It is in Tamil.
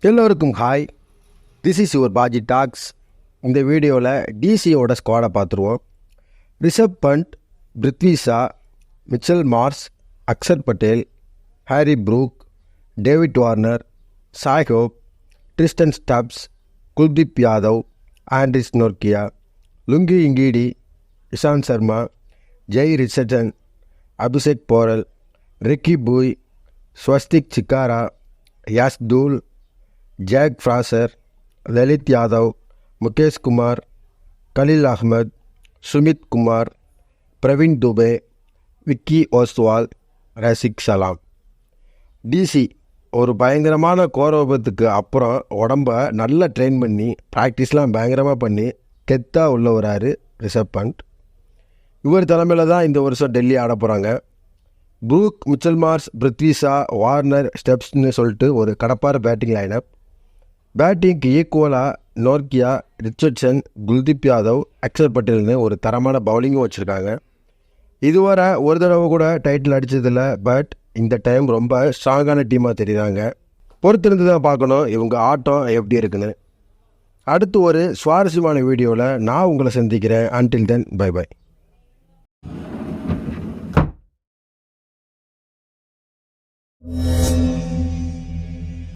எல்லோருக்கும் hi, this is your Paaji talks. இந்த வீடியோவில் டிசியோட ஸ்குவாடை பார்த்துருவோம். Rishabh Pant, Prithvi Shaw, Mitchell Marsh, Axar Patel, Harry Brook, David Warner, Shai Hope, Tristan Stubbs, Kuldeep Yadav, Anrich Nortje, Lungi Ngidi, Ishant Sharma, Jhye Richardson, Abishek Porel, Ricky Bhui, Swastik Chikara, Yash Dhull, Jake Fraser, Lalit Yadav, Mukesh Kumar, Khaleel Ahmed, Sumit Kumar, Pravin Dubey, Vicky Ostwal, Rasikh Salam. DC ஒரு பயங்கரமான கோரவபத்துக்கு அப்புறம் உடம்ப நல்லா ட்ரெயின் பண்ணி ப்ராக்டிஸ்லாம் பயங்கரமாக பண்ணி கெத்தாக உள்ள வராரு ரிஷப் பண்ட். இவர் தலைமையில் தான் இந்த வருஷம் டெல்லி ஆட போகிறாங்க. Brook, Mitchell Marsh, Prithvi Shaw, Warner, ஸ்டெப்ஸ்னு சொல்லிட்டு ஒரு கடப்பார பேட்டிங் லைனப். பேட்டிங்க்கு ஈக்குவலாக நோர்கியா, ரிச்சர்ட்சன், குல்தீப் யாதவ், அக்ஷர் பட்டேல்னு ஒரு தரமான பவுலிங்கும் வச்சுருக்காங்க. இதுவரை ஒரு தடவை கூட டைட்டில் அடித்ததில்ல. பட் இந்த டைம் ரொம்ப ஸ்ட்ராங்கான டீமாக தெரியுறாங்க. பொறுத்திருந்து தான் பார்க்கணும் இவங்க ஆட்டம் எப்படி இருக்குன்னு. அடுத்து ஒரு சுவாரஸ்யமான வீடியோவில் நான் உங்களை சந்திக்கிறேன். Until then, bye by.